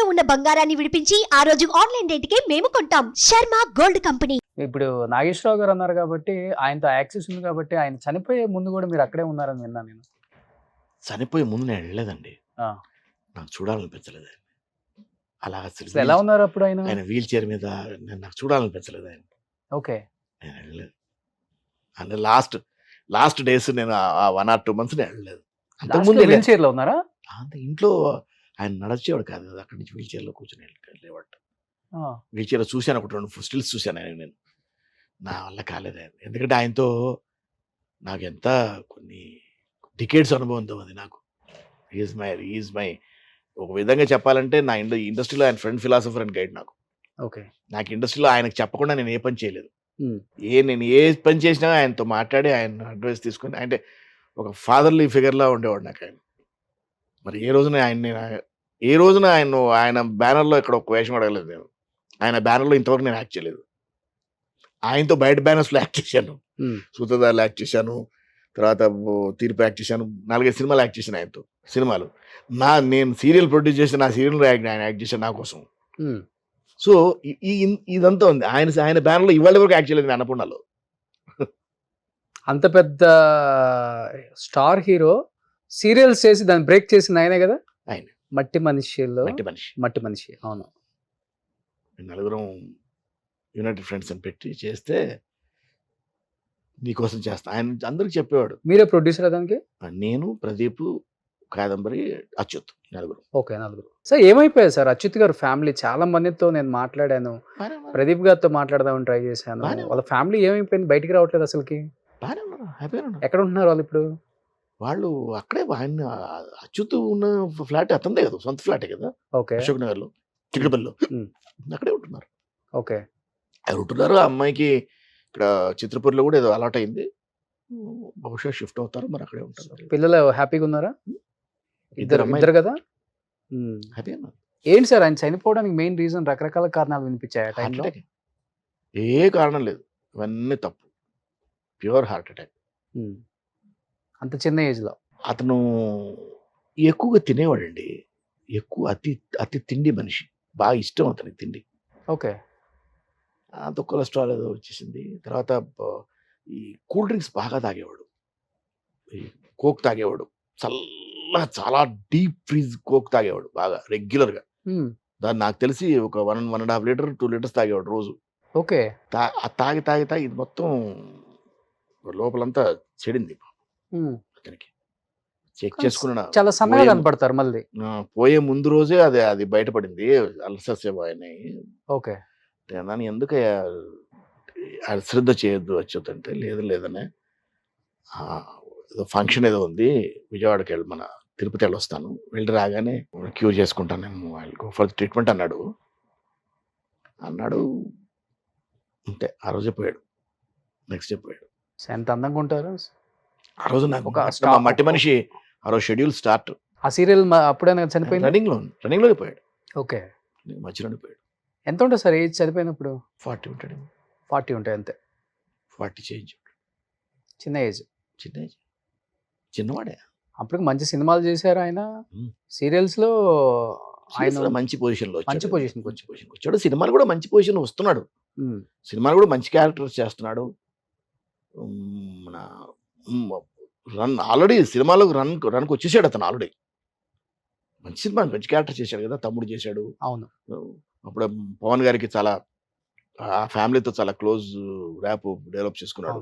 ఇంట్లో ఉన్న బంగారాన్ని విడిపించి ఆ రోజు ఆన్లైన్ రేటుకే మేము కొంటాం. Sharma gold company. ఇప్పుడు నాగేశ్వరరావు గారు అన్నారు కాబట్టి ఆయనతో యాక్సెస్ ఉంది కాబట్టి ఆయన చనిపోయే ముందు కూడా మీరు అక్కడే ఉన్నారని విన్నాను నేను. చనిపోయే ముందు నేను వెళ్ళలేదండి. ఆ. నాకు చూడాలనిపించలేదు ఆయన. అలా అసలు ఎలా ఉన్నారు అప్పుడు ఆయన? ఆయన వీల్ చైర్ మీద నాకు చూడాలనిపించలేదు ఆయన. ఓకే. నేను వెళ్ళలేదు. అంటే లాస్ట్ డేస్ నేను ఆ 1 or 2 months నేను వెళ్ళలేదు. అంతకుముందు వీల్ చైర్ లో ఉన్నారా? అంత ఇంట్లో ఆయన నడిచేవాడు కాదు కదా, అక్కడి నుంచి వీల్ చైర్ లో కూర్చొని వెళ్ళేవాడు. వీల్ చైర్ చూశాను, ఒకటి 2 స్టిల్స్ చూశాను ఆయన. నేను నా వల్ల కాలేదు ఆయన. ఎందుకంటే ఆయనతో నాకు ఎంత కొన్ని డికేడ్స్ అనుభవంతో ఉంది నాకు. ఈజ్ మై ఒక విధంగా చెప్పాలంటే నా ఇండస్ట్రీలో ఆయన ఫ్రెండ్, ఫిలాసఫర్ అండ్ గైడ్ నాకు. ఓకే. నాకు ఇండస్ట్రీలో ఆయనకు చెప్పకుండా నేను ఏ పని చేయలేదు. నేను ఏ పని చేసినా ఆయనతో మాట్లాడి ఆయన అడ్వైస్ తీసుకొని, అంటే ఒక ఫాదర్లీ ఫిగర్లా ఉండేవాడు నాకు ఆయన. మరి ఏ రోజున ఆయన బ్యానర్లో ఇక్కడ ఒక వేషం అడగలేదు నేను. ఆయన బ్యానర్లో ఇంతవరకు నేను యాక్ట్ చేయలేదు. ఆయనతో బయట బ్యానర్స్లో యాక్ట్ చేశాను. సూత్రధారులు యాక్ట్ చేశాను, తర్వాత తీర్పు యాక్ట్ చేశాను, 4-5 సినిమాలు యాక్ట్ చేశాను ఆయనతో. సినిమాలు నేను సీరియల్ ప్రొడ్యూస్ చేసి నా సీరియల్ ఆయన యాక్ట్ చేశాను నా కోసం. సో ఇదంతా ఉంది. ఆయన బ్యానర్లో ఇవాళ వరకు యాక్ట్ చేయలేదు అన్నపూర్ణలో. అంత పెద్ద స్టార్ హీరో సీరియల్స్ చేసి దాన్ని బ్రేక్ చేసింది ఆయనే కదా. ఆయన మట్టి మనిషిలో మట్టి మనిషి. అవును. నలుగురం యునైటెడ్ ఫ్రెండ్స్ అని పెట్టి చేస్తే నీకోసం చేస్తా ఆయన అందరికి చెప్పేవాడు. మీరే ప్రొడ్యూసర్ దానికి? నేను, ప్రదీప్, కాదంబరి, అచ్యుత్, నలుగురు. ఓకే, నలుగురు. సార్ ఏమైపోయారు సార్ అచ్యుత్ గారు ఫ్యామిలీ? చాలా మందితో నేను మాట్లాడాను, ప్రదీప్ గారితో మాట్లాడదామని ట్రై చేశాను. వాళ్ళ ఫ్యామిలీ ఏమైపోయింది, బయటికి రావట్లేదు అసలుకి. ఎక్కడ ఉంటున్నారు వాళ్ళు ఇప్పుడు? వాళ్ళు అక్కడే, ఆయన అచ్యుత్ ఉన్న ఫ్లాట్ అతందే కదా, సొంత ఫ్లాటే కదా. ఓకే. అశోక్ నగర్లో, చిక్కడపల్లిలో అక్కడే ఉంటున్నారు. ఓకే. అవి ఉంటున్నారు. ఆ అమ్మాయికి ఇక్కడ చిత్రపూర్లో కూడా ఏదో అలాట్ అయింది, బహుశా షిఫ్ట్ అవుతారు, మరి అక్కడే ఉంటారు. పిల్లలు హ్యాపీగా ఉన్నారా? ఇద్దరు కదా. హ్యాపీ అన్నారు. ఏంటి సార్ ఆయన చనిపోవడానికి మెయిన్ రీజన్? రకరకాల కారణాలు వినిపించాయి ఆ టైంలో. ఏ కారణం లేదు, ఇవన్నీ తప్పు. Pure heart attack. అంత చిన్న ఏజ్ లో. అతను ఎక్కువగా తినేవాడండి. అతి తిండి మనిషి. బాగా ఇష్టం అతనికి తిండి. ఓకే. అంత కొలెస్ట్రాల్ ఏదో వచ్చేసింది. తర్వాత ఈ కూల్ డ్రింక్స్ బాగా తాగేవాడు. ఈ కోక్ తాగేవాడు, చాలా డీప్ ఫ్రీజ్ కోక్ తాగేవాడు బాగా రెగ్యులర్గా. దాన్ని నాకు తెలిసి ఒక 1.5 లీటర్ 2 లీటర్స్ తాగేవాడు రోజు. ఓకే. తాగి ఇది మొత్తం లోపలంతా చెడింది అతనికి. చెక్ చేసుకున్న చాలా సన్నగా కనపడతారు మళ్ళీ. పోయే ముందు రోజే అది బయటపడింది, అల్సర్స్ అయినాయి. ఓకే. దాన్ని ఎందుకు శ్రద్ధ చేయొద్దు అచ్యుత్ అంటే, లేదనే ఏదో ఫంక్షన్ ఏదో ఉంది, విజయవాడకి మన తిరుపతి వస్తాను, వెళ్ళి రాగానే క్యూర్ చేసుకుంటాను నేను, వాళ్ళకి ఫర్ ట్రీట్మెంట్ అన్నాడు. అంతే, ఆ రోజే పోయాడు. నెక్స్ట్ డే పోయాడు. ఎంత అందంగా ఉంటారు ఆ రోజు. నాకు మట్టి మనిషి ఆ రోజు షెడ్యూల్ స్టార్ట్. ఆ సీరియల్ అప్పుడే చనిపోయింది. రన్నింగ్లోకి పోయాడు. ఓకే. మధ్యలోనే పోయాడు. ఎంత ఉంటుంది సార్ ఏజ్ చనిపోయినప్పుడు? 40 ఉంటాడు. 40 ఉంటాయి అంతే. 40 చేంజ్. చిన్న ఏజ్. చిన్నవాడే. అప్పుడు మంచి సినిమాలు చేశారు ఆయన. సీరియల్స్ లో ఆయన మంచి పొజిషన్ వచ్చాడు. సినిమాలు కూడా మంచి పొజిషన్ వస్తున్నాడు. సినిమాలు కూడా మంచి క్యారెక్టర్స్ చేస్తున్నాడు. మన ఆల్రెడీ సినిమాలకు రన్కి వచ్చేసాడు అతను. ఆల్రెడీ మంచి సినిమా, మంచి క్యారెక్టర్ చేశాడు కదా. తమ్ముడు చేశాడు. అవును. అప్పుడు పవన్ గారికి చాలా, ఆ ఫ్యామిలీతో చాలా క్లోజ్ ర్యాప్ డెవలప్ చేసుకున్నాడు.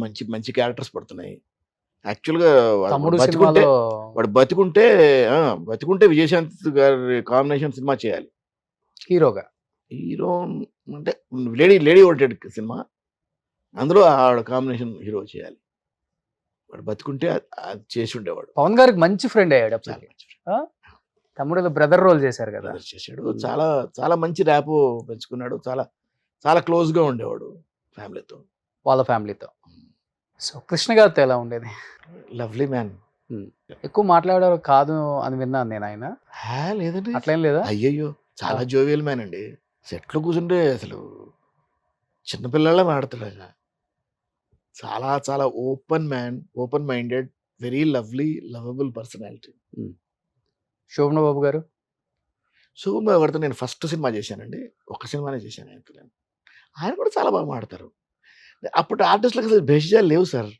మంచి మంచి క్యారెక్టర్స్ పడుతున్నాయి. యాక్చువల్గా వాడు బతికుంటే విజయశాంతి గారి కాంబినేషన్ సినిమా చేయాలి. హీరో అంటే లేడీ ఓరియంటెడ్ సినిమా, అందులో ఆవిడ కాంబినేషన్ హీరో చేయాలి. వాడు బతికుంటే అది చేసి ఉండేవాడు. పవన్ గారికి మంచి ఫ్రెండ్ అయ్యాడు. తమ్ముడు బ్రదర్ రోల్ చేశారు కదా. చేశాడు. చాలా చాలా మంచి ర్యాప్ పెంచుకున్నాడు. చాలా చాలా క్లోజ్ గా ఉండేవాడు ఫ్యామిలీతో, వాళ్ళ ఫ్యామిలీతో. సో కృష్ణ గారితో ఎలా ఉండేది? Lovely man. ఎక్కువ మాట్లాడారు కాదు అని విన్నాను నేను. ఆయన లేదండి, అట్లేం లేదా? అయ్యయ్యో, చాలా జోవియల్ మ్యాన్ అండి. సెట్లో కూర్చుంటే అసలు చిన్నపిల్లలా మాట్లాడతాడు. చాలా చాలా open minded, very lovely, lovable personality. Shobhana Babu garu Sukumar గారితో నేను ఫస్ట్ సినిమా చేశానండి. ఒక్క సినిమానే చేశాను ఆయనతో నేను. ఆయన కూడా చాలా బాగా మాడతారు. అప్పుడు ఆర్టిస్టులకు అసలు భేషజాలు లేవు సార్.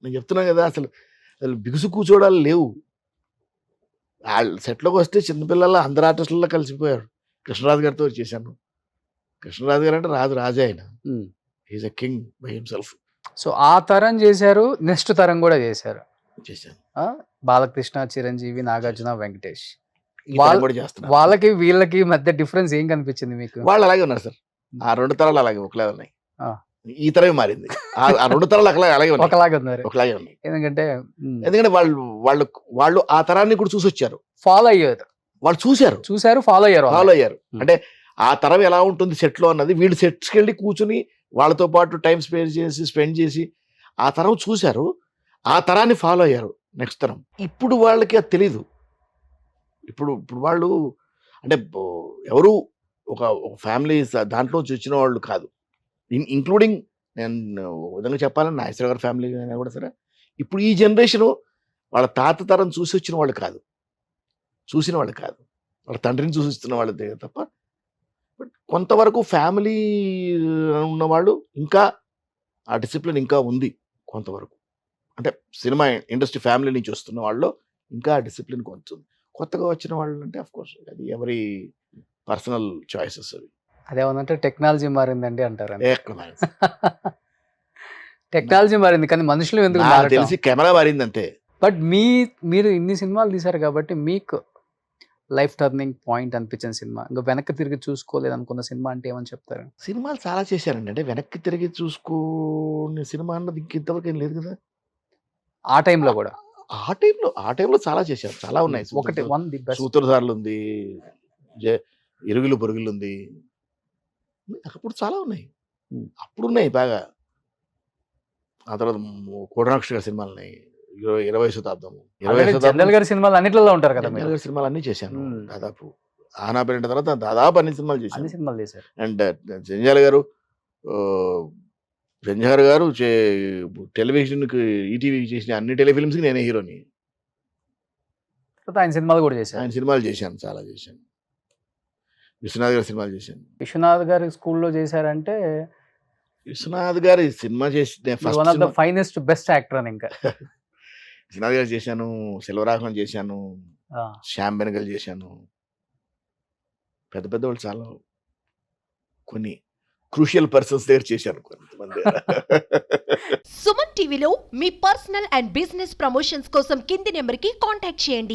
నేను చెప్తున్నా కదా, అసలు బిగుసు కూర్చోవడాలు లేవు. వాళ్ళు సెట్‌లోకి వస్తే చిన్నపిల్లల అందరు ఆర్టిస్టుల్లో కలిసిపోయారు. కృష్ణరాజు గారితో చేశాను. కృష్ణరాజు గారు అంటే రాజే ఆయన. హ్మ్. He is a king by himself. So ఆ తరం చేశారు, నెక్స్ట్ తరం కూడా చేశారు. చేశాను. బాలకృష్ణ, చిరంజీవి, నాగార్జున, వెంకటేష్. ఈ తరం కూడా చేస్తున్నాను. వాళ్ళకి వీళ్ళకి మధ్య డిఫరెన్స్ ఏం కనిపించింది మీకు? వాళ్ళు అలాగే ఉన్నారు సార్. ఆ 2 తరాలు అలాగే ఒకలాగే ఉన్నాయి. ఆ. ఈ తరమే మారింది. ఆ 2 తరాలు అలాగే ఉన్నాయి. ఒకలాగా ఉన్నారు. ఒకలాగే ఉన్నాయి. ఎందుకంటే ఎందుకంటే వాళ్ళు ఆ తరాన్ని కూడా చూసొచ్చారు. ఫాలో అయ్యారు, వాళ్ళు చూశారు, ఫాలో అయ్యారు. అంటే ఆ తరం ఎలా ఉంటుంది సెట్ లో అన్నది వీళ్ళు సెట్స్కి వెళ్ళి కూర్చుని వాళ్ళతో పాటు టైం స్పెండ్ చేసి ఆ తరం చూశారు, ఆ తరాన్ని ఫాలో అయ్యారు. నెక్స్ట్ తరం ఇప్పుడు వాళ్ళకి అది తెలీదు. ఇప్పుడు వాళ్ళు అంటే ఎవరు ఒక ఫ్యామిలీ దాంట్లో వచ్చిన వాళ్ళు కాదు. ఇంక్లూడింగ్ నేను ఒక విధంగా చెప్పాలని నాగేశ్వర గారి ఫ్యామిలీ అయినా కూడా సరే, ఇప్పుడు ఈ జనరేషను వాళ్ళ తాత తరం చూసి వచ్చిన వాళ్ళు కాదు, వాళ్ళ తండ్రిని చూసి వస్తున్న వాళ్ళు తప్ప. బట్ కొంతవరకు ఫ్యామిలీ ఉన్నవాళ్ళు ఇంకా ఆ డిసిప్లిన్ ఇంకా ఉంది కొంతవరకు. అంటే సినిమా ఇండస్ట్రీ ఫ్యామిలీ నుంచి వస్తున్న వాళ్ళు ఇంకా ఆ డిసిప్లిన్ కొంచెం. కొత్తగా వచ్చిన వాళ్ళు అంటే అఫ్ కోర్స్ అది ఎవరి పర్సనల్ చాయిసెస్ అవి. అదేమన్నంటే టెక్నాలజీ మారిందండి అంటారు. ఎక్కడ మారింది? టెక్నాలజీ మారింది కానీ మనుషులు ఎందుకు నాకు మారటం? తెలిసి కెమెరా మారింది అంతే. బట్ మీరు ఇన్ని సినిమాలు తీశారు కాబట్టి మీకు లైఫ్ టర్నింగ్ పాయింట్ అనిపించిన సినిమా, ఇంకా వెనక్కి తిరిగి చూసుకోలేదు అనుకున్న సినిమా అంటే ఏమని చెప్తారు? సినిమాలు చాలా చేశానండి. అంటే వెనక్కి తిరిగి చూసుకునే సినిమా అన్నది ఇంతవరకు ఏం లేదు కదా. ఆ టైంలో కూడా ఆ టైంలో చాలా చేశాను. చాలా ఉన్నాయి. ఒకటి వన్ ది బెస్ట్. సూత్రధారులు ఉంది, ఇరుగులు పొరుగులు ఉంది, అప్పుడు చాలా ఉన్నాయి. అప్పుడు ఉన్నాయి బాగా. ఆ తర్వాత కోటనాక్ష గారి సినిమాలు ఉన్నాయి. 20వ శతాబ్దం, 20వ జనరల్ శతాబ్దం గారి సినిమాలు అన్నిట్లలో ఉంటారు కదా మీరు. గారి సినిమాలు అన్ని చేశాను. మ్మ్. దాదాపు ఆనా పేరింట తర్వాత దాదాపు అన్ని సినిమాలు అన్ని చేశాను. సినిమాలు చేశారు. అండ్ జంజాల గారు జంజార్ గారు టెలివిజన్కి ఈటీవీకి చేసిన అన్ని టెలిఫిల్మ్స్కి నేనే హీరోని. తర్వాత ఆయన సినిమాలు కూడా చేశారు. ఆయన సినిమాలు చేశాను, చాలా చేశాను. విశ్వనాథ్ గారి సినిమాలు చేశాను. విశ్వనాథ్ గారి స్కూల్లో చేశారంటే విశ్వనాథ్ గారి సినిమా చేసి one of the finest best actor అని. ఇంకా విశ్వనాథ్ గారు చేశాను, సెల్వరాఘవన్ చేశాను, ఆ, శ్యామ్ బెనగల్ చేశాను. పెద్ద పెద్ద వాళ్ళు చాలా కొన్ని క్రూషియల్ పర్సన్స్ దగ్గర చేశాను కొంతమంది. సుమన్ టీవీలో మీ పర్సనల్ అండ్ బిజినెస్ ప్రమోషన్స్ కోసం కింది నెంబర్కి కాంటాక్ట్ చేయండి.